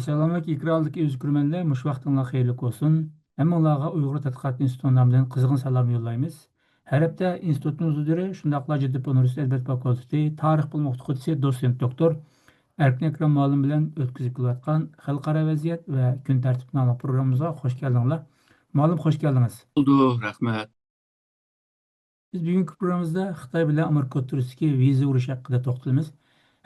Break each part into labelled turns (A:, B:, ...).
A: Assalomu alaykum ikromli o'zkurmanlar, mush vaqtinglar xayrli olsun. Hammalarga Uyg'ur tadqiqot institutidan qizg'in salom yo'llaymiz. Har hafta institutning uzuri shundaqla Jiddiy universitet adabiyot fakulteti tarix bilimi o'qituvchisi dotsent doktor Erkin Akram muallim bilan o'tkazib kelayotgan xalqaro vaziyat va kun tartibi nomli programmamizga xush keldinglar. Muallim xush keldingiz.
B: Oldu, rahmet.
A: Biz bugungi programmamizda Xitoy bilan Amerika o'rtasidagi viza urushi haqida to'xtalamiz.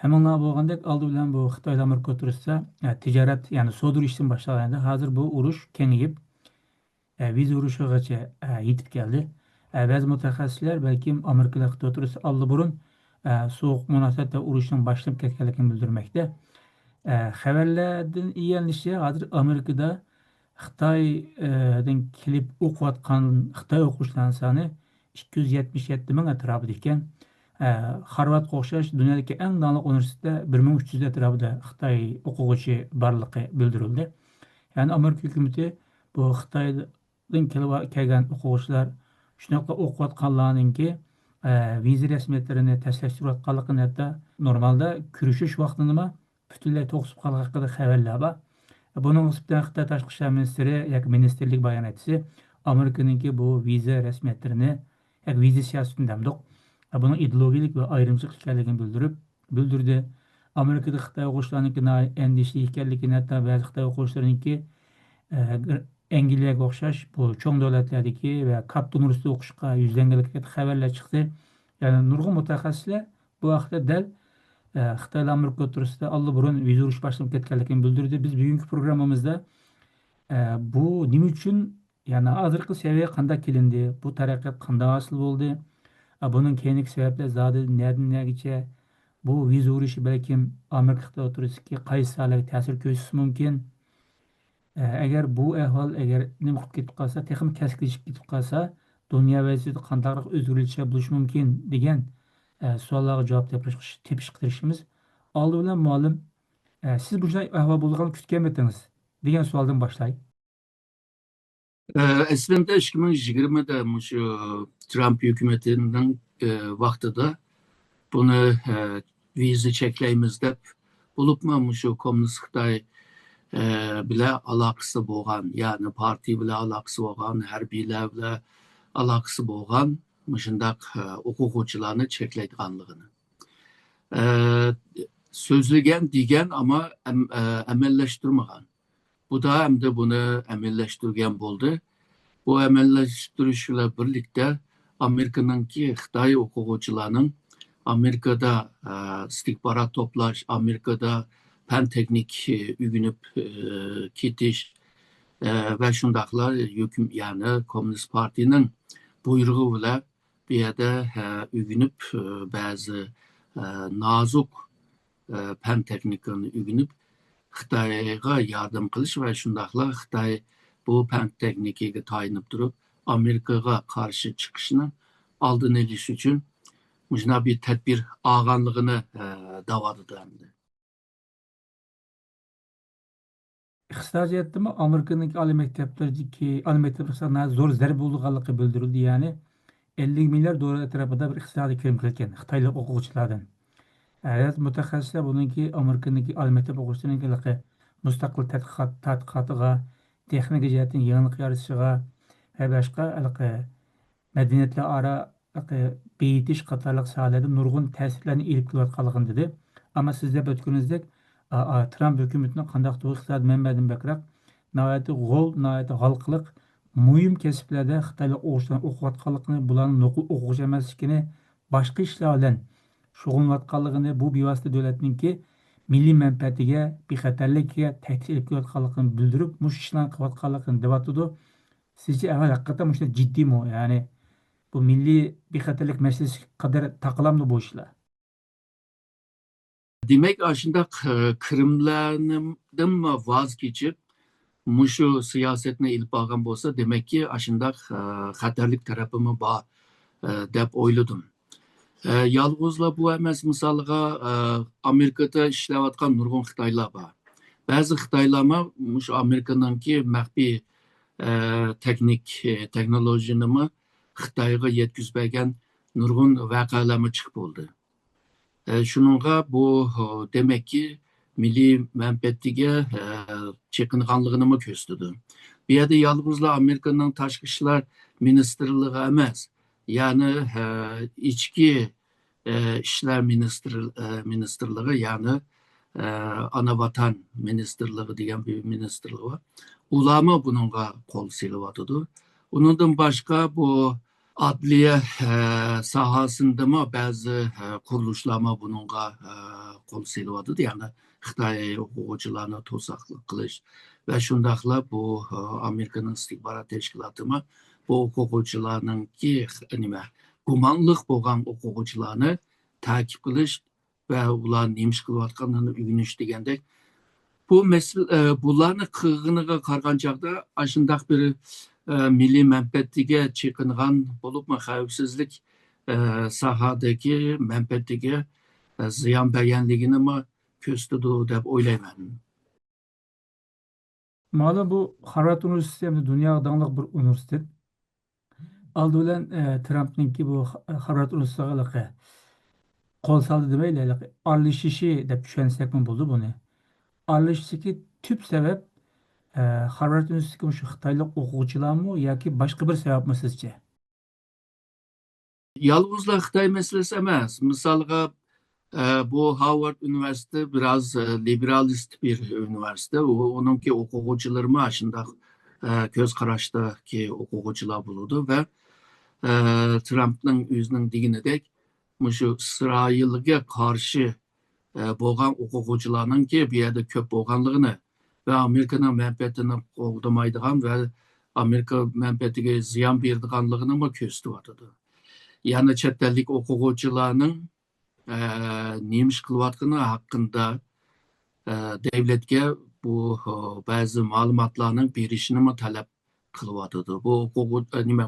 A: Hammalar bo'lgandek oldi bilan bu Xitoy bilan Amerika o'rtasida tijorat, ya'ni savdo urushidan boshlanganda hozir bu urush kengayib viza urushigacha yetib keldi. Ba'zi mutaxassislar balkim Amerika bilan Xitoy o'rtasida oldi so'uq munosabat va urushning boshlanib ketganligini bildirmoqda. Xabarlardan iyanilishicha hozir Amerikada Xitoydan kelib o'qiyotgan Xitoy o'quvchilarning soni 277 ming atrofida ekan. Harvardga o'xshash dunyodagi eng nomli universitetda 1300 atrofida Xitoy o'quvchi borligi bildirildi. Ya'ni Amerika hukumati bu Xitoydan kelgan o'quvchilar shunaqa o'qiyotganlarninki viza rasmiyatlarini tashlashtirayotganligini, hatto normalda kurishish vaqtini nima butunlay to'xtatib qolgan haqida xabarlar bor. Bunun üstüne Xitay Tashqi ishlar ministri yoki ministerlik bayonotchisi Amerikanınki bu viza rasmiyatlarini yoki viza siyosatini demdik. Bunun ideologik ve ayrımcılık ekanligini bildirdi. Amerikada Xitoy o'quvchilarininki endişli ekanligini, hatto ba'zi Xitoy o'quvchilarininki Angliyaga o'xshash bu cho'ng davlatlardagi va katta universitetda o'qishga yuzlanganligi xabarlar chiqdi. Ya'ni nurg'un mutaxassislar bu haqda dal Xitoy bilan Amerika o'rtasida allburun viza urushi boshlanib ketganligini bildirdi. Biz bugungi programmamizda bu nima uchun, ya'ni hozirgi saviyaga qanday kelindi, bu taraqqiyot qanday hosil bo'ldi, buning keyingi sabablar zodi nerdan nergacha, bu viza urushi balkim Amerika Xitoy o'rtasidagi qaysi sohalarga ta'sir ko'rsatishi mumkin. Agar bu ahvol nima qilib ketib qolsa, texnik keskinlashib ketib qolsa, dunyo vaziyati qanday o'zgarishlar bo'lishi mumkin degan savollarga javob tepish qidirishimiz. Oldi bilan muallim, siz bunday ahvol bo'lganini kutganmidingiz degan savoldan boshlayy.
B: Aslında 2020'de şu Trump hükümetinin vaktida bunu vize çekleyimiz dep bulupma şu Komünist Xitay bile alakası boğan, yani parti bile alakası boğan, harbiyler bile alakası boğan müşündak hukukçularını çekleydiganlığını. Sözlügen digen ama emelleştirmegen. Bu da hem de bunu emelleştirgen oldu. Bu emelleştirişle birlikte Amerika'nınki Xitay hukukçularının Amerika'da istihbarat toplaş, Amerika'da pen teknik ügünüp kitiş ve şundaklar hüküm, yani Komünist Parti'nin buyruğu bile bir yerde ügünüp bazı nazuk pen tekniklerini ügünüp Xitayga yardım qilish va shundaqla Xitoy bu pen texnikaga tayinib turib Amerikaga qarshi chiqishni oldini olish uchun shunday bir tadbir olganligini da'vodir.
A: iqtisodiyotda Amerikaning oliy maktablaridagi oliy maktablar zo'r zarba bo'lganligi bildirildi. Ya'ni 50 milliard dollar atrofida bir iqtisodiy kirim qilgan Xitoylik o'quvchilardan. Mutaxassislar buningki Amerikaniki oliy maktab o'quvchilarining mustaqil tadqiqotiga, texnika jihatdan yangilik yaratishiga va boshqa madaniyatlararo beyitish qatorliq sohalarda nurg'un ta'sirlarni elib kelayotganligini dedi. Ammo siz deb o'tganingizdek Trump hukumatining qandaq iqtisodiy manbadan bakroq nihoyatda nihoyatda xalqliq muhim kasblarda Xitoylik o'quvchilar o'qiyotganligini, bularning o'quvchi emasligini, boshqa ishlar bilan shug'ullanayotganligini, bu bevosita davlatninki milliy manfaatiga, bexatarligiga tahdid ilib kelayotganligini bildirib, mush ishlarni qilayotganligini deyotdi. Sizce ahvol haqiqatan mushta jiddiymi? Ya'ni bu milliy bexatarlik masalasi qadar taqlamdi bu ishlar?
B: Demek aslında Kırımlardan vazgeçip muşu siyasetine ilip bağın bolsa demek ki aslında xatarlik tarafımı var dep oyladım. Yalğızla bu emas, misalga Amerikada işleyotgan nurgun Xitaylar var. Bazı Xitaylar muş Amerikanınki maxfiy teknolojini Xitayga yetkizbergen nurgun vakalarımı çıkıp oldu. Şununla bu demek ki milliy menfaatiga çekinganlığını köstüdü. Bir yerde yalnızla Amerika'nın Tashqi ishlar ministrligi emas, yani ichki ishlar ministrligi, yani ana vatan ministrligi degan bir ministrlik var. Ulama bununla kol selyaptı. Onundan başka bu adliye sahasında mı bazı kuruluşlama bununla kol selyaptı. Yani Xitay o'quvchilarni to'saqlik qilish ve shundaqla bu Amerika'nın istihbarat teşkilatı mı bu o'quvchilarninki nima gumonliq bo'lgan o'quvchilarni ta'qib qilish ve ular nima ish qilayotganini o'rganish degandek bu bularni qilganiga qaragan chog'da shundoq bir milliy manfaatiga chekingan bo'libmi xavfsizlik sahadagi manfaatiga ziyon berganligini ko'rsatadi deb o'ylayman.
A: Malum bu Harvard Üniversitesi hem de dünya dağınık bir üniversite. Aldı bilen Trump'ninki bu Harvard Üniversitesi'ne kol saldı demeyle aralışışı dep düşünsek mi buldu bunu? Aralışışı tüp sebep Harvard Üniversitesi'nin şu Xitaylık okuyucular mı ya ki başka bir sebep mi sizce?
B: Yalnızla Xitay meselesi emas. Misalga bu Harvard Üniversitesi biraz liberalist bir üniversite. Onunki o'quvchilar mı aşında göz qarashdagi o'quvchilar buludu ve Trump'ның o'zining deganidek shu İsrailga qarshi bo'lgan o'quvchilarninki bu yerda ko'p bo'lganligini ve Amerika'nın menfaatini qo'llamaydigan ve Amerika menfaatiga ziyon beradiganligini ko'rsatyapti. Yani chet ellik o'quvchilarning nima ish qilayotgani haqida devletga bu ba'zi ma'lumotlarning berishini talab qilyapti.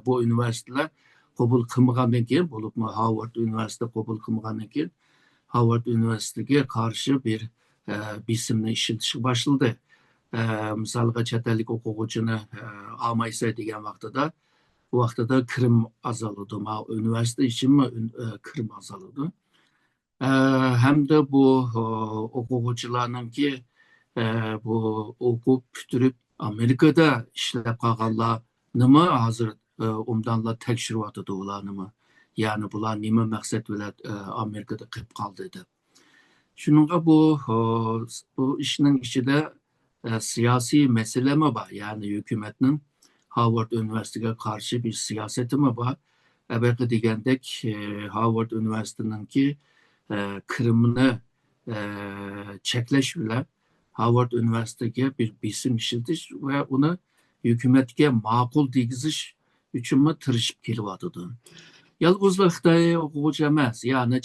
B: Bu üniversiteler qabul qilmagandan keyin bo'libmi Harvard Üniversitesi qabul qilmagandan keyin Harvard Üniversitesiga qarshi bir bisimni ishlatishga boshladi. Misalga chet ellik o'quvchini olmaysa degan vaqtida bu vaqtida kirim azaladi. Üniversite için kirim azaladi. Hamda bu o'quvchilarninki bu o'qib bitirib Amerikada ishlab qolganlarni hozir umdanlar tekshiryapti ularni. Yani bular nima maqsad bilan Amerikada qilib qoldi deb. Shuningga bu ishning ichida siyosiy mesele mi var? Yani hükümetinin Harvard Üniversitesi'ne karşı bir siyaseti mi var? Belki degandek Harvard Üniversitesi'ninki Kırım'ını çekleş bile Harvard Üniversitesi'ne bir bisim işletiş ve onu hükümetke makul degiziş üçün mü tırışıp kelyaptı. Yalnızla Xitay o'quvchi emas, yani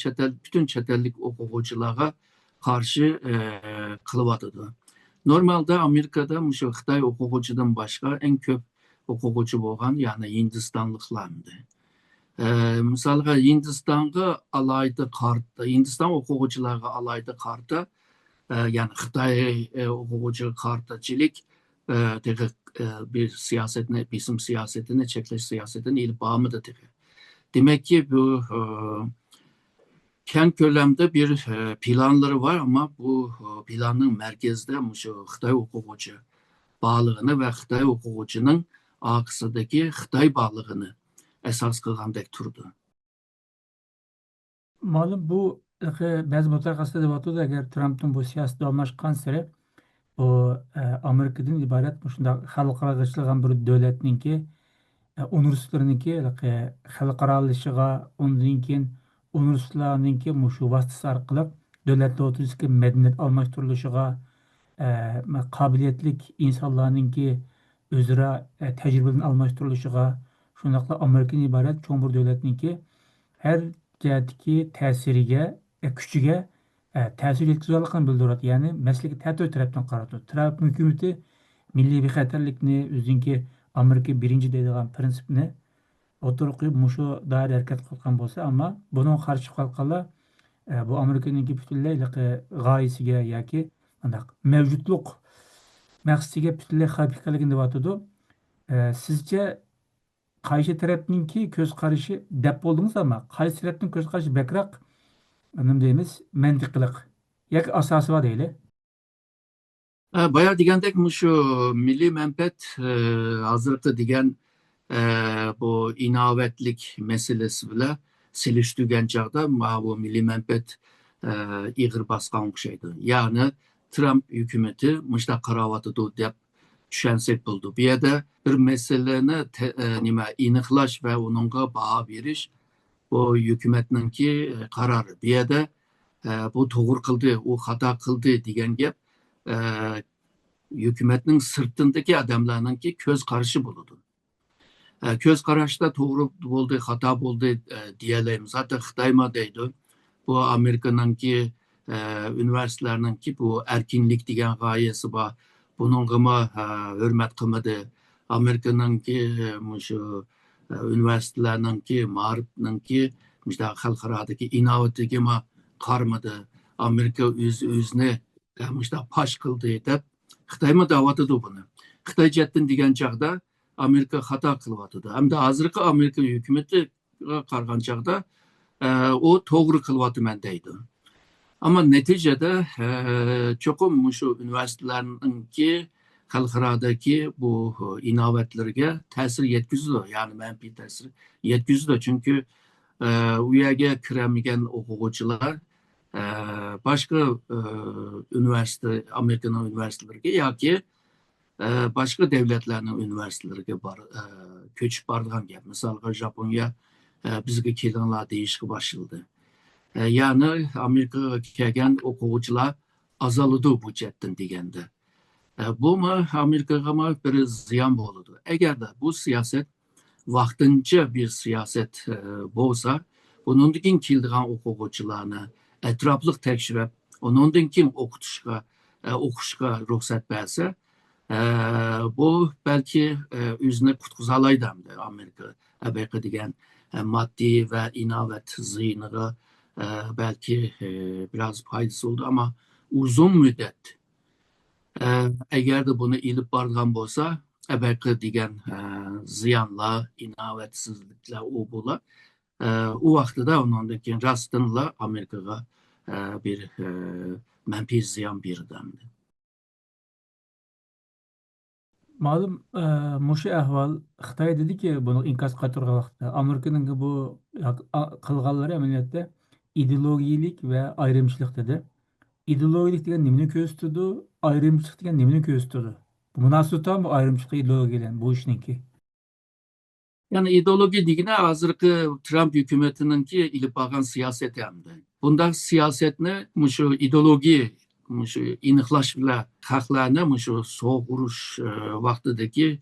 B: bütün chet ellik o'quvchilarga qarshi qilyapti. Normalde Amerika'da şu Xitay o'quvchidan boshqa eng ko'p o'quvchi bo'lgan, yani Hindistanlıklardı. Misalga Hindistonga alayda karta, Hindiston o'quvchilarga alayda karta, yani Xitay o'quvchi kartachilik bir siyasetini, bisim siyasetini, çekleş siyasetini ilip bağımıdı. Demek ki bu kent kölemde bir planları var ama bu planın merkezde şu Xitay o'quvchi bağlığını ve Xitay o'quvchining arkasındaki Xitay bağlığını esas kılgandek turdu.
A: Malum bu bazı mutlakasında debatı da eğer Trump'ın bu siyasi davamlaşkan sere o Amerika'dan ibaret bu şunda halkara geçilen bir devletninki üniversitelerinki xalqaralashig'a undan keyin universitetlarninki mushu vasitasi orqali davlatlar o'rtasidagi madaniyat almashtirilishiga qobiliyatli insonlarninki o'zaro tajribalarni almashtirilishiga shundoqla Amerikadan iborat cho'ng bir davlatninki har jihatdagi ta'siriga kuchiga ta'sir yetkazganligini bildiradi. Ya'ni masalaga ta'tir tarafdan qaradi. Tramp hukumati milliy bexatarlikni o'ziniki Amerika birinci deydigan prinsipni o'tirib qo'yib mushu doirada harakat qilgan bo'lsa, ammo bunga qarshi qalqanlar bu Amerikaningki butunlay g'oyasiga yoki mavjudlik maqsadiga butunlay xavf ekanligini deyotidi. Sizce qaysi tarafninki ko'z qarashi deb bo'ldingiz, ammo qaysi tarafning ko'z qarashi bakroq nima deymiz mantiqliq yoki asosi bor deylik.
B: Bayağı degandek şu milli menfaat hazırlıkta degen bu inovatlik meselesi bile seliştürgen çağda ma bu milli menfaat iğir baskan okşaydı. Yani Trump hükümeti mışta karavatıdı dep düşensek buldu. Bir yerde bir meseleni nime iniklaş ve onunla bağa veriş bu hükümetninki kararı. Bir yerde bu doğru kıldı, o hata kıldı degen gep e, hükümetinin sırtındaki adamlarınki köz karşı buludu. Köz karışta doğru oldu, hata oldu diyelim. Zaten Xitayma deydi. Bu Amerika'nınki üniversitelerininki bu erkinlik degen gayesi var. Bunun gıma hürmet kılmadı. Amerika'nınki şu üniversitelerininki, mağribninki işte halkaradaki inovatif gıma karmadı. Amerika özüne işte paş kıldı deyip Xitayma davatıdı bunu. Xitay jettin degen çağda Amerika hata kılvatıdı. Hem de hazırki Amerika hükümeti kargan çağda o doğru kılvatı deydi. Ama neticede çokum şu üniversitelerinki halkaradaki bu inovatlarga ta'sir yetkizdi. Yani menfi ta'sir yetkizdi. Çünkü u yerga kiramagan o'quvchilar başka üniversite, Amerikan üniversiteleriga yoki başka devletlerinin üniversiteleriga köçüp bargan gap. Misalga Japonya bizga kelinglar deyishga başladı. Yani Amerika'ya kelgan o'quvchilar azaludi bu chetdan deganda. Bu mu Amerikaga bir ziyon bo'ladi. Agarda bu siyoset vaqtincha bir siyoset bo'lsa, bundan keyin keladigan o'quvchilarni atrofli tekshirib, undan keyin o'qishga ruxsat bersa, bu belki o'zini qutqizalaydi Amerika. Amerika degan maddi ve inovat ziyniga belki biraz faydası oldu ama uzun müddet eğer de bunu ilip bargan bolsa belki degan ziyanlar, inovatsizliklar o bular. O vaqtida ondan keyin rastınla Amerikaga bir menfi ziyan berdi.
A: Malum muşu ahval Xitay dedi ki bunu inkaz qatırga vaqtda Amerika'nın bu kılganları ameliyatda ideologiyalik ve ayrımçılık dedi. İdeologilik degan nimani ko'rsatadi, ayrımçılık degan nimani ko'rsatadi? Bu munosabat bu ayrımçılık ideologiyadan bu ishninki.
B: Yani ideoloji digine hazırki Trump hükümetininki ilip bakan siyaseti hem de. Bunda siyasetini şu ideoloji, şu iniklaş bile haklarını şu soğuk vuruş vaktideki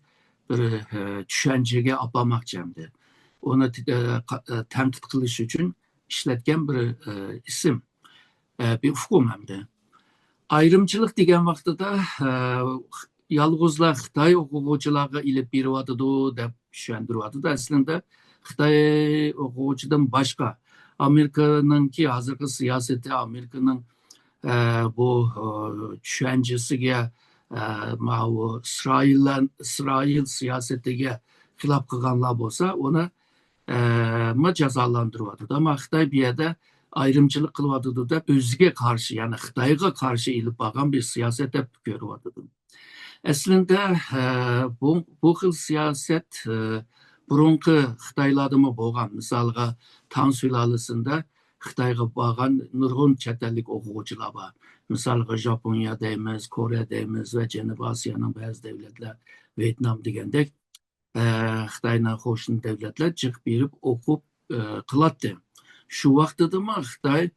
B: bir düşüncege apamak cemdi. Onu tenkit kılış için işletken bir isim, bir ufkum hem de. Ayrımçılık degen vaxtıda yalğızlar Xitay oquvchilarga ilib beryotidi deb tushuntiryotidi. Aslında Xitay o'quvchidan boshqa Amerikanınki hozirgi siyosati, Amerikanın bu tushunchasiga bu İsrail siyosatiga xilof qilganlar bo'lsa, uni cezalandırıyordu. Ama Xitay bir yerde ayrımcılık kılıyordu da özge karşı yani Xitay'a karşı ilip bakan bir siyaset hep görüyordu. Aslında bu xil siyaset burunki Xitaylarda mı boğan? Misalga Tang sülalesinde Xitay'a bakan nurgun çetellik okuvchilar var. Misalga Japonya deymiz, Kore deymiz ve Cenubi Asya'nın bazı devletler, Vietnam degandek Xitaydan qo'shni davlatlar jiq berib o'qib qiladi. Shu vaqtidami Xitoy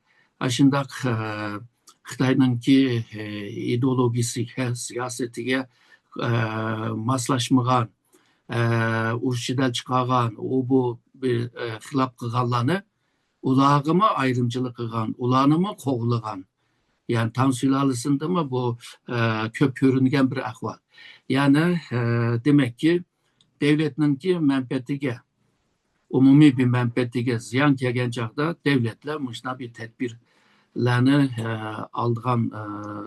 B: shundoq Xitoyningki ideologiyasiga, siyosatiga moslashmagan, urushchidan chiqargan, u bu bir xilof qilganlarni ulargami ayrımcılık qilgan, ularnimi qo'g'lagan. Yani Tang sülalesindemi bu ko'p ko'ringan bir ahvol. Yani demek ki devletninki menfaatiga, umumiy bir menfaatiga ziyon kelgan chog'da devletlar mana bir tedbirlarni olgan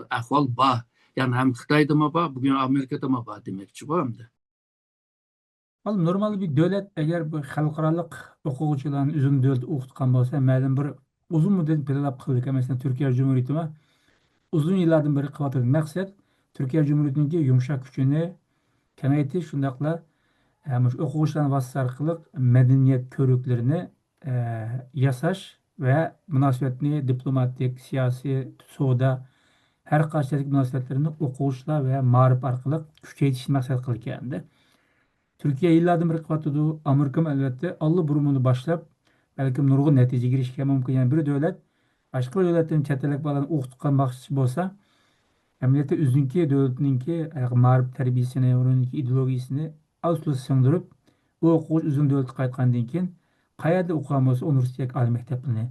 B: ahvol bor. Yani hem Xitoydami bor, bugün Amerikadami bor demoqchi bo'lamdi.
A: Malum normal bir devlet eğer bu halkaralık okuvchilarni o'zini devlet o'qitgan bo'lsa, ma'lum bir uzun muddat planlab qildik. Mesela Türkiye Cumhuriyeti uzun yıllardan beri qilyotgan maqsad Türkiye Cumhuriyeti'nin yumuşak gücünü kengaytiş, şundakla o'quvchilarni vasıtası orqali medeniyet körüklerini yasash ve munosabatni diplomatik, siyosiy, savdo her qanchalik munosabatlarni o'quvchilar ve ma'rif orqali kuchaytirishni maqsad qilgandi. Türkiye yillardan beri qilyapti. Amerika ham albatta allburunini boshlab balkim nurg'un natijaga erishishga mumkin. Yani bir davlat boshqa davlatdan chet ellik bolani o'qitib qolmoqchi bo'lsa, amaliyotda o'zininki davlatininki ma'rif tarbiyasini, uning ideologiyasini aslo singdirib, u o'quvchi o'zini davlatga qaytgandan keyin qayerda o'qigan bo'lsa, universitet yoki oliy maktabini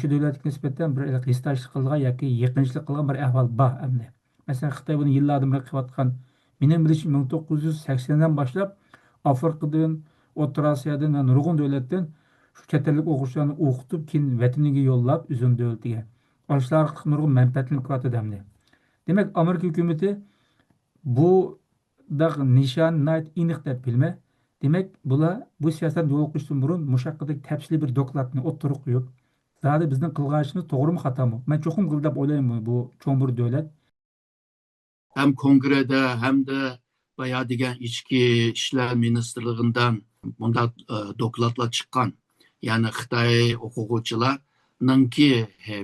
A: shu davlatga nisbatan bir hissdoshlik qilgan yoki yaqinchilik qilgan bir ahvol bor endi. Masalan, Xitoy buni yillardan beri qilayotgan. Mening bilishim 1980dan boshlab Afrikadan, O'rta Osiyodan va nurg'un davlatdan shu chet ellik o'quvchilarni o'qitib, keyin vataniga yo'llab, o'zini davlatiga. Shular orqali nurg'un manfaatlanib qilyapti endi. Demek Amerika hükümeti bu da nişan nait iniq deb bilme. Demek bu siyaset yol okuştan burun muşakkadaki tepsili bir doklatını oturup koyup zaten bizden kılgaçımız doğru mu hata mı? Ben çokum kıldap olayım bu çoğunbur devlet.
B: Hem kongrede hem de bayağı degan içki işler ministerliğinden bunda doklatla çıkan yani Xitay o'quvchilarning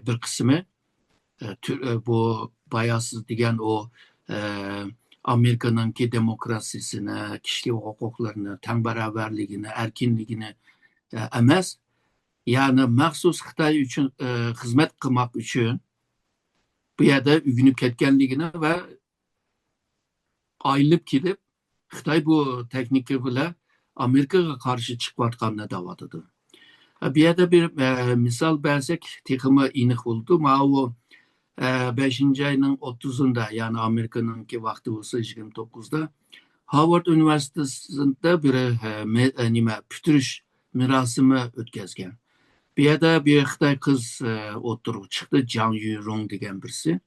B: bir kısmı bu bayasız degan o Amerika'nınki demokrasisini, kişilik hukuklarını, teng beraberliğini, erkinliğini emas, yani maxsus Xitay üçün hizmet qilmoq üçün bu yerda ugunib ketganligini ve ayrılıp kelib Xitay bu texnika bilan Amerikaga qarshi chiqayotganini da'votidir. Bu yerda bir misol bersak, texmi aniq bo'ldi. Mana bu 5. ayının 30'unda yani Amerika'nınki vakti olsa 29'da Harvard Üniversitesi'nde bir pütürüş mirasimi ötkazgan. Bir yerda bir Xitay kız oturup çıktı, Jang Yu-rong degan birisi.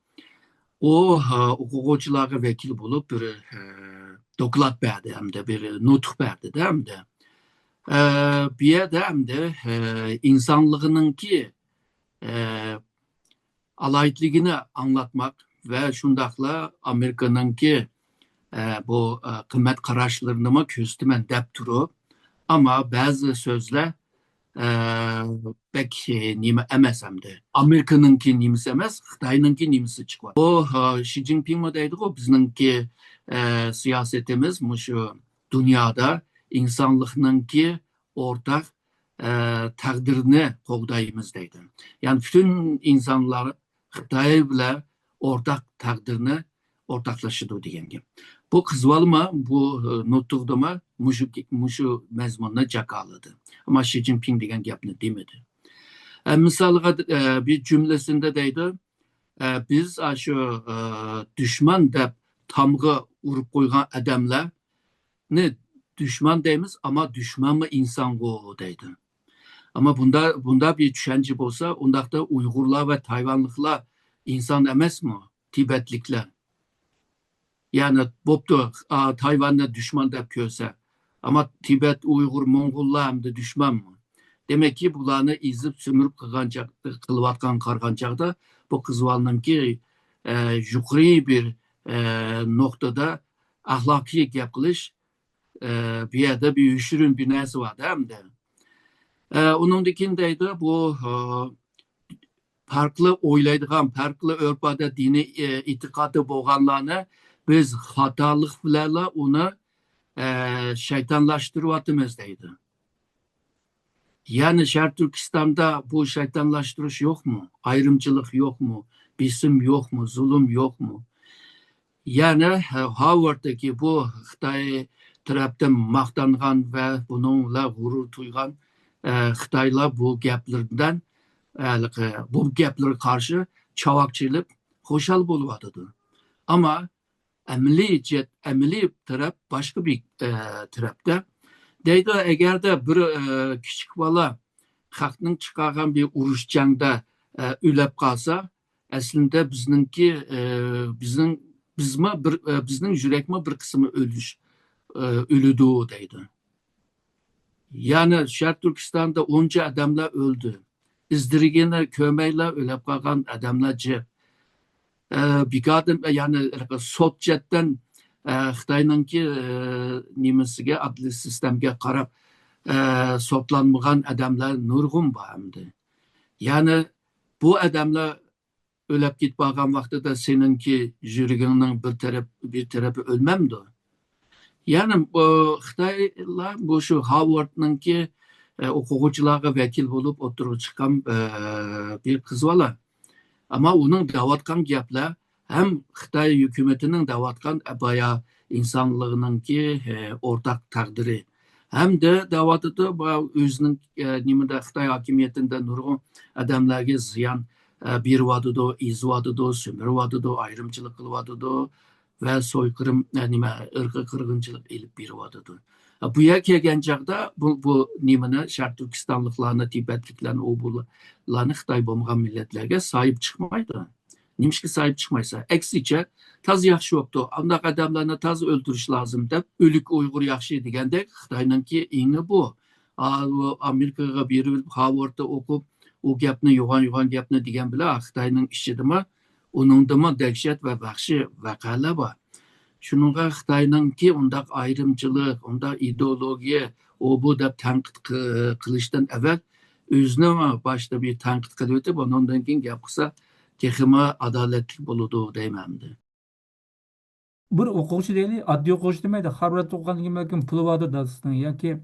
B: O o'quvchilarga vakil bo'lib bir doklad berdi hamda bir nutq berdi hamda bu yerda hamda insonlig'iningki alaytligini anlatmak ve şundakla Amerika'nınki bu kıymet qarashlarini mı ko'zitiman deb turib, ama bazı sözler pek nima emas hamda. Amerika'nınki nimasi emas, Xitoyninki nimasi chiqadi. Bu Xi Jinping mi deydi o bizningki siyasetimiz şu dünyada insanlıknınki ortak takdirini qo'g'daymiz deydi. Yani bütün insanlar Xitoy bilan o'rtak taqdirni o'rtaklashadi degan gap. Bu qizvolma bu nutqdimi mushu mazmunni jakaladı. Ama Xi Jinping degan gapni demedi. Misolga bir cümlesinde deydi, biz şu düşman deb tamg'a urib qo'ygan odamlarni düşman deymiz, ama düşman mı insongo deydi. Ama bunda bir düşünce olsa, ondakta Uygurlar ve Tayvanlıklar insan emas mı? Tibetlikler. Yani boptu Tayvan'da düşman deb görse, ama Tibet, Uygur, Mongollar hem de düşman mı? Demek ki bularını izip sümürüp kılıvatkan kargancakta bu kızvalınınki yukarı bir noktada ahlaki gap qilish bir yerde bir üşürün bir nersi var değil mi? Onun dikindeydi bu farklı oylaydigan, farklı örpada dini itikadı bo'lganlarni biz hatalık bilanla onu şeytanlaştırıvatımız deydi. Yani Şarkı Türkistan'da bu şeytanlaştırış yok mu? Ayrımcılık yok mu? Bisim yok mu? Zulüm yok mu? Yani Harvard'daki bu Xitay taraftan maqtangan ve bununla gurur duygan Xitaylar bu gaplardan bu gaplara karşı çavakçılık hoşal buluvadıdı. Ama emeli taraf başka bir tarafta. Deydi, eğer de bir küçük bala xalqning çıkargan bir uruş jangda ölüp kalsa, aslında bizning yurakmi bir kısmı ölüdü deydi. Yani Şarkı Türkistan'da onca adamlar öldü. İzdirigini kömeyler ölüp kalgan adamlar cep. bir kadın yani sotjetten Xitayninki nimesiga adli sistemga qarab sotlanmagan adamlar nurg'un bor hamdi. Yani bu adamlar ölüp git bağlan vaxtida seninki jüriginin bir tarafı ölmemdi. Yani bu Xitaylar bu şu Harvard'nınki o'quvchilarga vakil bo'lib o'tirib chiqqan bir qiz bola. Ama onun davatkan gaplar hem Xitay hükümetinin davatkan bayağı insanlığınınki ortak takdiri. Hem de davatıda bu özünün nimede Xitay hakimiyetinde nurgun adamlarga ziyan bir vadıdı, iz vadıdı, sömür vadıdı, ayrımcılık vadıdı ve soykırım ırkı kırgınçılık elip bir vadıdı. Bu yer kelgen çağda bu nimene Şark Türkistanlıklarına, Tibetliklerine, obularına Xitay bolmagan milletlerge sahip çıkmaydı. Nimişki sahip çıkmaysa. Eksice taz yaxşı yoktu. Andak adamlarına taz öldürüş lazım dep, ölük Uygur yaxşı degende Xitay'nınki iğni bu. Amerika'ya bir Harvard'da okup o gapni yoğan gapni degen bile Xitay'nın işidimi, onun dımı dehşet ve vahşi vakalar var. Şununla Xitay'nınki ondaq ayrımcılık, ondaq ideologiya, o bu da tanqid qilishdan evvel özüne başta bir tanqid qilib o'tib, ondan keyin gap qilsa, texmi adolatli bo'ladi deymandi.
A: Bir o'quvchi deyli, oddiy o'quvchi demaydi. Harvard o'qigandan keyin balkim puli bordir dadasining yoki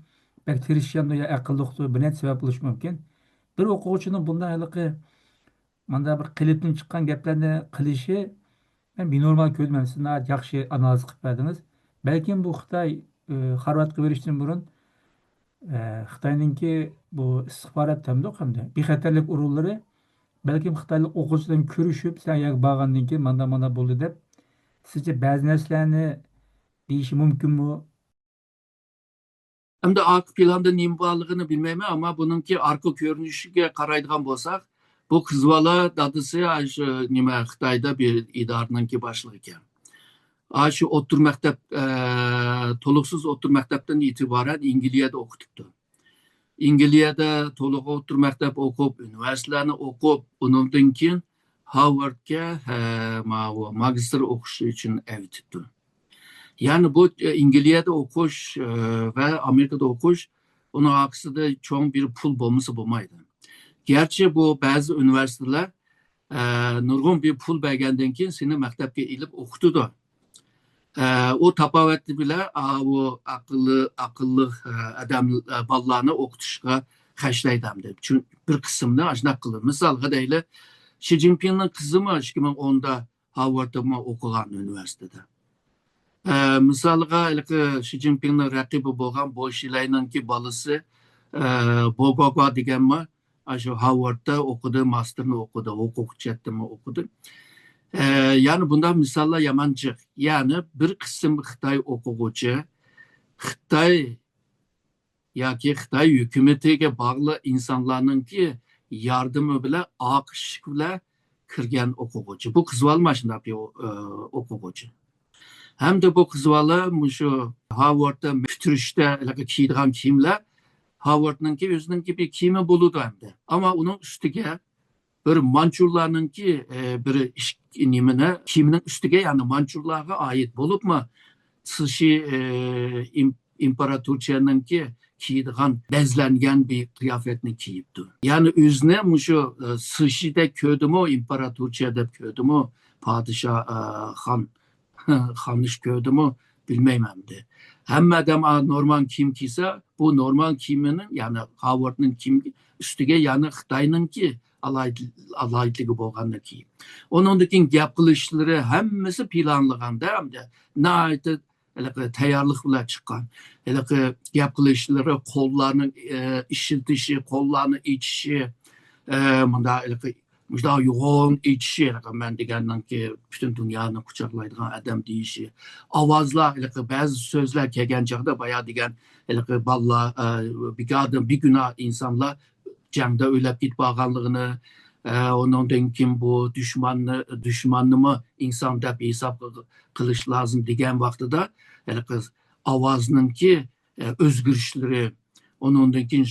A: bak tirishgandir yo aqlliqdir, bir necha sabab bo'lishi mumkin. Bir o'quvchining bunday haliqi mana bir qilibdan chiqqan gaplarni qilishi ben bir normal ko'rdim. Siz yaxshi analiz qilib berdingiz. Balkim bu Xitoy Harvardga berishdan burun Xitoyninki bu istixborot hamda bexatarlik urunlari balkim Xitoylik o'quvchilar ko'rishib, sen yak borgandan keyin mana bo'ldi deb sizce ba'zi narsalarni deyishi mumkinmi?
B: Hem de arka planda neyim bağlılığını bilmem ama bununki arka görünüşüge qaraydigan bolsak, bu kız bola dadısı nime Xitayda bir idareningki başlığı ekan. Şu otur mektep, toluksuz otur mektepten itibaren İngilizce'de okutuptu. İngilizce'de toluk otur mektep okup, üniversitelerini okup, ondan keyin Harvard'ga magister okuşu için evitipti. Yani bu İngilizce'de okuş ve Amerika'da okuş, onun aksine çok bir pul bulması bulmaydı. Gerçi bu bazı üniversiteler nurgun bir pul bergenden keyin seni mektepke ilip okutudu. O tapavetli bile o akıllı adam ballarını okutuşga kaçlaydı hamdi. Çünkü bir kısımda ajnak kılır. Misal kadayla Xi Jinping'in kızı mı 2010'da Harvard'da mı okugan üniversitede. Misalga Xi Jinping'in rakibi bolgan Bolşilay'nınki balısı Bogogwa degen mi şu Harvard'da okudu, master'ını okudu, hukuk çettimi okudu. Yani bundan misallar yamancık. Yani bir kısım Xitay okugucu, Xitay yoki Xitay hükümetiga bağlı insanların ki yardımı bile AQSh bile kirgan okugucu. Bu kızvalma şunda bir okugucu. Hem de bu kızvalı şu Harvard'da müftürüşte kiydiğen kiyimler Harvard'nınki özününki bir kiyimi buludu hem de. Ama onun üstüge bir Mançurlarınki bir kiyiminin üstüge yani Mançurlara ait bulup mu Sışı imparatorçanınki kiydiğen bezlengen bir kıyafetini kiyipti. Yani özüne şu Sışı'da köydü mü imparatorçada köydü mü padişah hanış köydü mü bilmem hem de. Hem adam normal kim kiyse bu normal kiminin yani Harvard'ın kim üstüge yani Xitay'nınki alaytligi bolgandan keyin. Onundakin gap qilishları hemmesi planlaganda hamda naite tayyorlik bilan chiqqan. Gap qilishları qo'llarni ishiltishi, qo'llarni ichishi, munda yo'g'on ichishi, men degandan ki bütün dunyoni quchoqlaydigan adam deyishi. Ovozlar, ba'zi so'zlar kelgan chog'da bayağı degan ballar, bir günah insanlar jangda o'lab ketib qolganligini, ondan keyin bu düşmanını mı insan deb hesap qilish lazım degan vaqtida ovozninki o'zgarishları, onundan keyin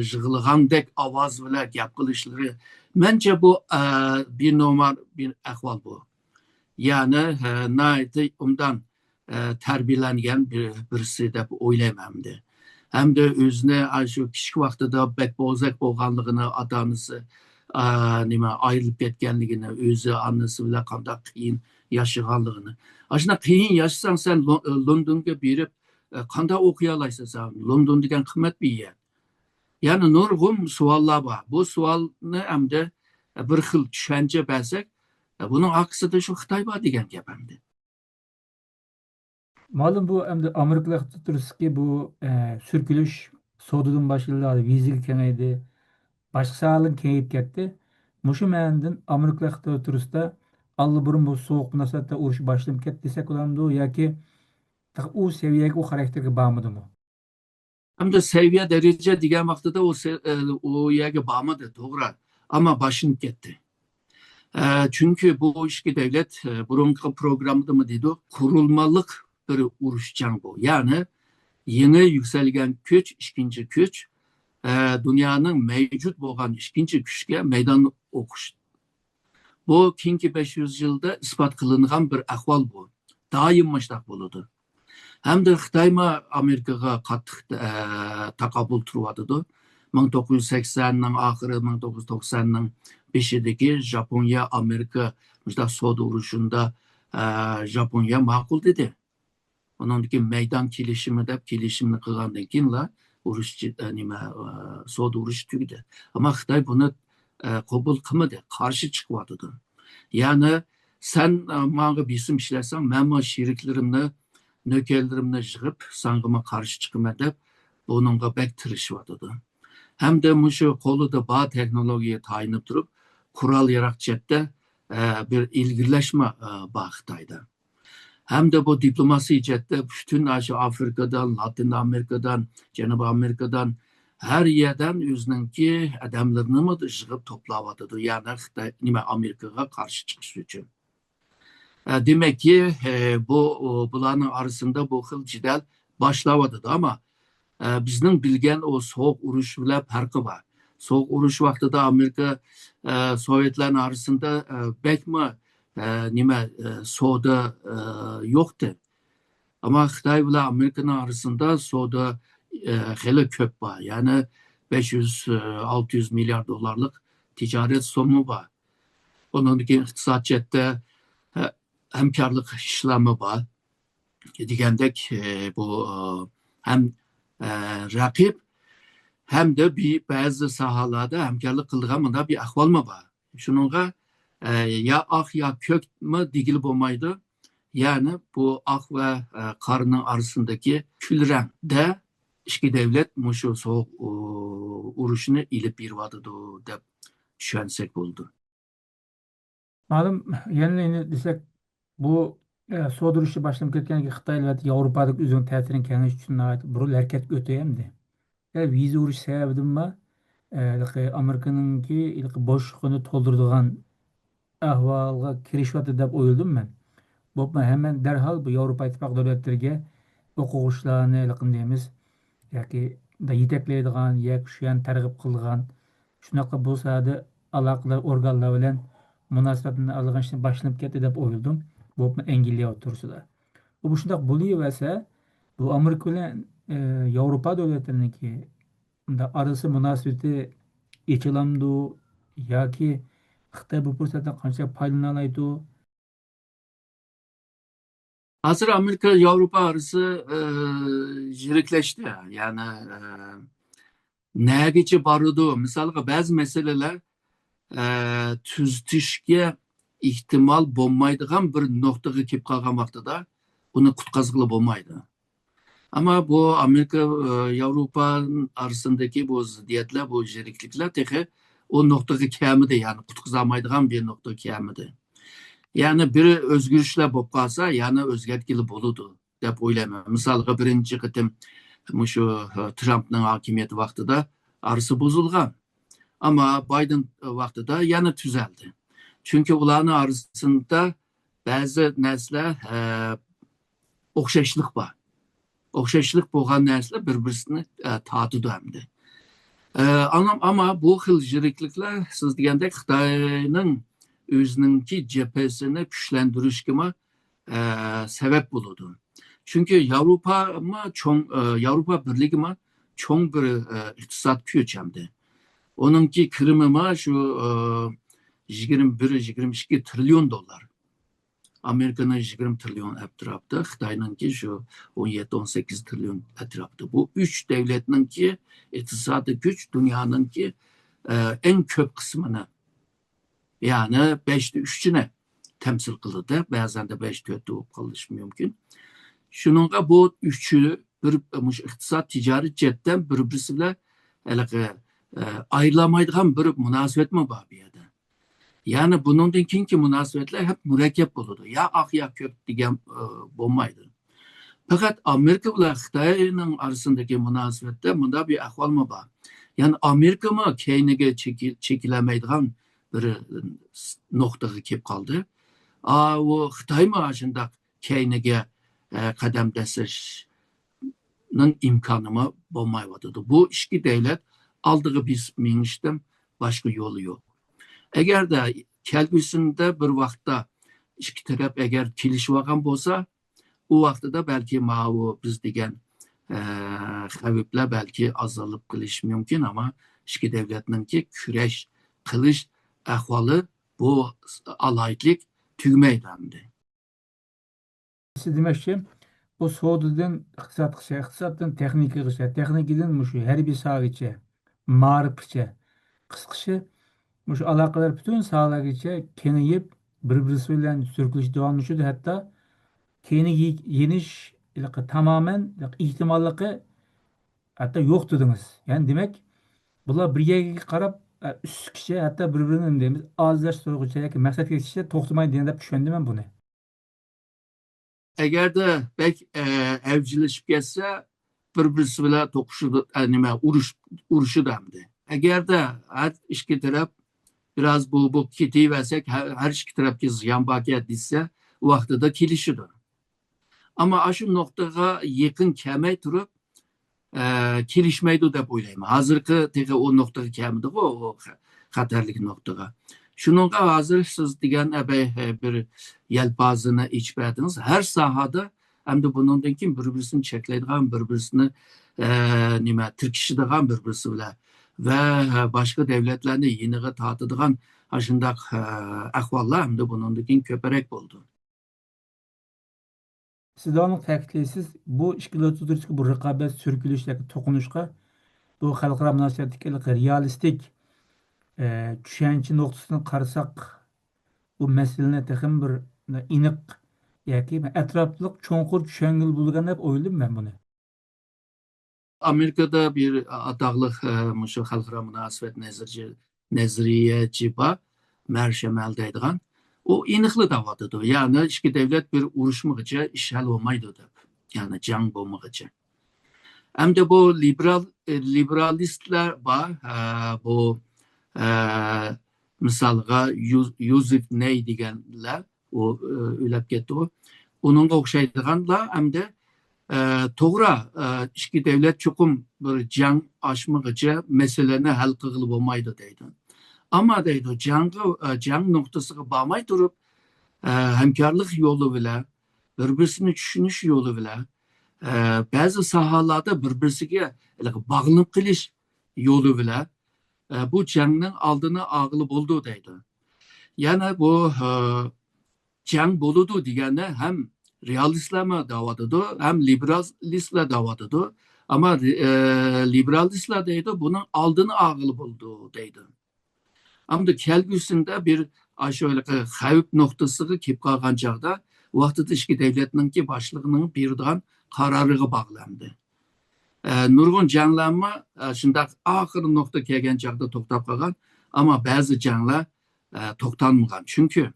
B: jig'ilgandek ovoz bilan gap qilishlari, mencha bu bir normal bir ahvol bu. Ya'ni nihoyatda undan tarbiyalangan birisi deb o'ylayman. Hamda o'zini shu kichik vaqtida bakbozak bo'lganligini, ota onasi nima ayrilib ketganligini, o'zi onasi bilan qanday qiyin yashaganligini. Shunday qiyin yashasang sen Londonga berib qanday o'qiy olaysan sen? London degan qimmat bir yer. Ya'ni nurg'un savollar bor. Bu savolni hamda bir xil tushuncha bersak, buning aksida shu Xitoy bor degan gap hamda.
A: Malum bu hem de Amerikalı turistki bu sürkülüş soğuduğun başladı, vizik kemeydi, başka sağlığın keyip gitti. Muşu məndən Amerikalı turistə allı burun bu soğuk münasebette uğruş başlayıp gitti desek olamdı ya ki o seviyeye o karakteri bağımdı mı?
B: Hamda seviye derece degan vaqtida o yerga bormadi, to'g'ri, ama başını gitti. Çünkü bu işki devlet burungi programda mı dedi, kurulmalık bir urushchan bu. Yani yeni yükselgen güç, ikinci güç, dünyanın mevcut bo'lgan ikinci güçke meydan o'qish. Bu keyingi 500 yılda ispat qilingan bir ahvol bu. Doim mashaq bo'ladi. Hamda Xitoymi Amerikaga qattiq taqobil turyotidi. 1980'ning oxiri, 1990'ning beshidagi Japoniya Amerika savdo urushunda Japoniya ma'qul dedi. Ondan keyin meydan kelishimi deb kelishimni qilgandan keyinlar urush savdo urushi tugadi. Ama Xitoy buni qabul qilmadi, qarshi chiqyotdi. Ya'ni sen menga besim ishlasang, men bu sheriklarimni, nökerlerimni yig'ib, sang'ima qarshi chiqaman deb buningga bek tirishyotdi. Hamda shu qo'lida bor texnologiya tayinib turib, qurol yaratishda bir ilgirlashma bor Xitoyda. Hem de bu diplomasi cihetте bütün Afrika'dan, Latin Amerika'dan, Janubi Amerika'dan her yerden özününki adamlarını mı yığıp toplavadıdı. Yani Amerika'ya karşı çıkış için. Demek ki buların arasında bu xil cidel başlavadıdı ama bizning bilgen o soğuk uruş bilan farkı var. Soğuk uruş vaqtida Amerika Sovyetlerin arasında bekmi savdo yoktu. Ama Xitoy bilan Amerika'nın arasında savdo xeli ko'p var. Yani 500-600 milyar dolarlık ticaret somu var. Onun keyin iqtisodiyotda hamkorlik ishlami var. Degandek bu hem raqib hem de bazı sahalarda hamkorlik qilgan bir ahvol mı var. Shuningga ya ak ya kök mü digil bo'lmaydi. Yani bu ak ve qarının arasındaki külrengde iki devlet şu soğuk urushini ilib beryotidi deb tushunsak bo'ldi.
A: Malum yeni desek bu soğuk urushi başlanıp ketgan Xitoy ve Yevropadagi o'zining ta'sirini kengayish uchun bir hareket o'tyapti. Yani viza urush sababidan mı Amerika'nınki boşluğunu to'ldiradigan ahvolga kirishyapti deb o'yladim men. Bu hemen derhal bu Yevropa İttifaqı davlatlariga o'quvchilarni deymiz yoki yetaklaydigan yoki shu yerni targ'ib qilgan shunaqa bo'lsada aloqador organlar bilan munosabatni alg'anishni boshlanib ketdi deb o'yladim. Bu engellayapti tursida. Bu shundoq bo'laversa bu Amerika bilan Yevropa davlatlariniki arası munosabati yechilamdi yoki Xitoy bu fursatdan qancha foydalanalaydi?
B: Hazır Amerika Avrupa arası jirikleşti. Yani negiçi barıdı. Mesela bazı meseleler tüztüşke ihtimal bo'lmaydigan bir noktaga kelib qolgan vaqtida uni qutqazg'ili bo'lmaydi. Ama bu Amerika Avrupa arasındaki bu ziddiyetler, bu jiriklikler tehi o noktaga kelmedi. Yani qutqazolmaydigan bir noktaga kelmedi. Yani biri özgürlükler bo'lib qolsa, yani o'zgartgili bo'ladi deb o'ylayman. Misalga birinchi qitim shu Trumpning hokimiyati vaqtida arası buzilgan. Ama Biden vaqtida yana tuzaldi. Çünkü ularning arasında bazı narsalar o'xshashlik bor. o'xshashlik bo'lgan narsalar bir-birini tatidi hamdi. Ama bu xil jiriklikler siz degandek Xitoyning o'zininki cephesini kuchlantirishga sebep bo'ladi. Çünkü Yevropa Birliği çoğun bir iktisat güç hamdi. Onunki kirimi şu 21-22 trilyon dolar. Amerika'nın 20 trilyon etrafta, Xitay'ınki şu 17-18 trilyon etrafta. Bu üç devletinki iktisadi güç dünyanınki en köp kısmını, yani 5'te 3'üne temsil kılıdı. Bazen de 5'te 4'te olup kalış mümkün. Şununla bu üçü bir iktisat ticaret cidden birbirisiyle ayrılamaydıgan bir münasebet mi var bir yerde? Yani bunun ki münasebetler hep mürekkep olurdu. Ya ak ya kök diyen olmaydı. Fakat Amerika ile Xitay'ın arasındaki münasebette bunda bir ahval mı var? Yani Amerika mı kendine çekilemeydiğen bir noktaya kep kaldı. O Xitay mı aşında kendine kadem desişinin imkanı mı olmaydı. Bu iki devlet aldığı bir minişten başka yolu yok. Eğer de kelgüsünde bir vakta iki taraf eğer kilişivagan bolsa, o vakti da belki biz degen xavipler belki azalıp kılış mümkün ama iki devletninki küreş kılış ahvalı bu alaytlik tügmeydendi.
A: Siz demekçi bu soğududan iqtisatdan texnikadan şu her bir sahiçe, marifçe, kısqışı şu alakalar bütün sahalargacha kengayib bir-birisi bilan sürkülüş davamlashadi, hatta keyingi yeniş tamamen ihtimalligi hatta yo'q dedingiz. Yani demek bular bir yerga qarab üstkicha hatta bir-birini deymiz ozlashtiruvchi yoki maqsadga yetishga to'xtamaydi deb tushundim men buni.
B: Eğer de pek evcilleşip geçse birbirisi bilan uruşu demdi. Eğer de her iki taraf biraz bu kiti versek her iki tarafki ziyan bakiyet dizse o vakti de kilişidir. Ama şu noktaya yakın kemey durup kilişmeydi de böyleyim. Hazırki teki o noktaya kemiydi o haterlik noktaya. Şununla hazır siz diyen bir yelpazını içmediniz. Her sahada hem de bunun ki birbirisini çekleydiğen, birbirisini tirkişidiğen birbirisi bile ve başka devletlerinde yeniğe tatıdığan aşındak ahvallar hem de bunun ki köperek oldu.
A: Siz devamlı ta'kidlaysiz, bu ishkilotga bu raqobat sürkülüşdagi to'qinishga bu xalqaro munosabatdagi realistik tushuncha nuqtasidan qarasak bu masalani texim bir aniq yoki atrofliq cho'nqur tushungil bo'lgan deb o'yladim men buni.
B: Amerika'da bir adaqlıq şu xalqaro münasibət nezriyeci var, Mershem elde edilen. O iniqli davadıdır. Yani iki devlet bir uruşmağıca işgal olmaydı da. Yani can bulmağıca. Hem de bu liberalistler var. Bu misalga Yusuf Ney degenler o ülep gitti o. Onun okşaydıganlar hem de toğra iki devlet çokum bir can aşmağıca meselelerini hal kılıp olmaydı deydi. Ama deydi can noktasına bağmay durup hemkarlık yolu bile birbirisini düşünüş yolu bile bazı sahalarda birbirisiyle bağlanıp kılış yolu bile bu canın aldığını ağılıp oldu deydi. Yani bu can buludu diyene hem realistler mi davadıdı hem liberalistler davadıdı. Ama liberalistler deydi bunun aldığını ağılıp oldu deydi. Ama da kelgüsünde bir şöyle xavip noktası kip kalgan çağda vaxtıda iki devletinin ki başlığının birden kararığı bağlandı. Nurgun canlanma şimdi ahır nokta kelgen çağda toktap kalgan ama bazı canlar toktanmagan. Çünkü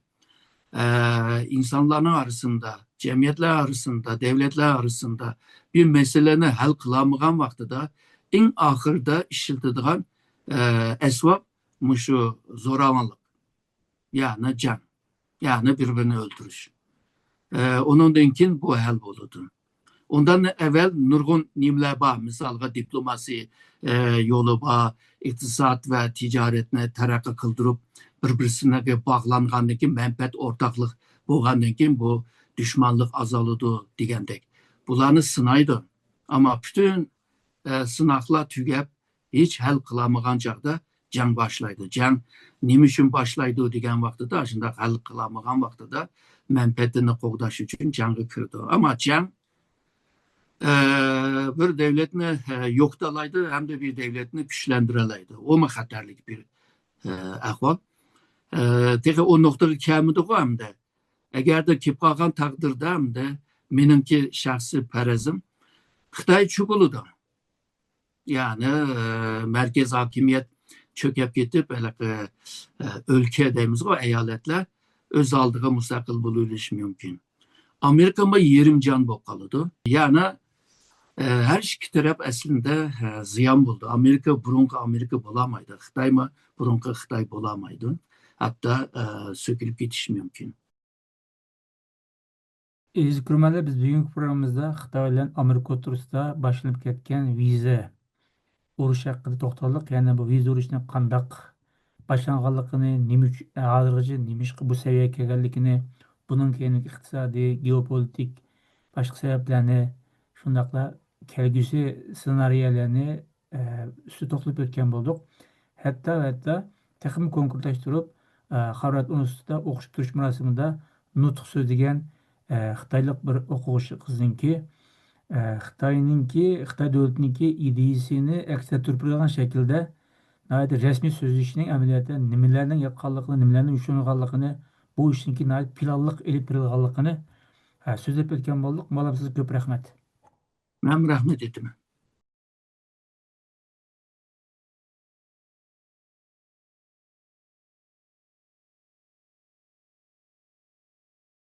B: insanların arasında, cemiyetler arasında, devletler arasında bir meseleni hal kılamagan vaxtıda en ahırda işiltidiğen esvab şu zoravanlık. Yani can. Yani birbirini öldürüş. Onun denkin bu hal buludu. Ondan evvel nurgun nimler var. Misalga diplomasi yolu var, iktisat ve ticaretine terakki kıldırıp bir-birisine bağlangandan keyin menfaat ortaklık bo'lgandan keyin bu düşmanlık azalıdı degandek. Bularni sınaydı. Ama bütün sınaqlar tugab hech hal qilamagan chaqda jang boshlaydi. Jang nima uchun boshlaydi degan vaqtida, shunda hal qilamagan vaqtida manfaatini qo'g'dash uchun jangga kirdi. Ama jang bir devletni yo'qotalaydi hamda bir devletni kuchlantiradi. O mu xatarlik bir ahvol. Tehi o nuqtaga kelmidi hamda. Agarda kelib qolgan taqdirda hamda meningki shaxsiy farazim Xitoy cho'kiladi. Yani merkez hakimiyet çöküp ketip ülke deyimiz o eyaletler öz aldığı müstakil bulunuş mümkün. Amerika mı yerim can bokalıdı. Yani her iki taraf aslında ziyan buldu. Amerika burunka Amerika bulamaydı. Xitay mı burunka Xitay bulamaydı. Hatta sökülüp getiş mümkün.
A: Kurmanlar biz bugünkü programımızda Xitoy bilan Amerika o'rtasida boshlanib ketgan viza urush haqida to'xtaldik. Ya'ni bu viza urushni qandaq boshlanganligini, nima uchun hozirgacha nima ishqa bu saviyaga kelganligini, bunun keyingi iqtisodiy, geopolitik boshqa sabablarni, shundaqla kelgusi ssenariylarni üstü to'xtalib o'tgan bo'ldik. Hatto texnik konkretlashtirib, Harvard universitetida o'qish turish marosimida nutq so'zlagan Xitoylik bir o'quvchi qizninki Xitoy davlatininki ideyasini aks ettirib şekilde resmi sözleşinin ameliyatı nimelerden yapkanlıkını, nimelerden üşünüganlıkını, bu işinki planlık elip birilganlıkını sözlep etken bolduk. Malam size köp rahmet.
B: Ben rahmet ettim.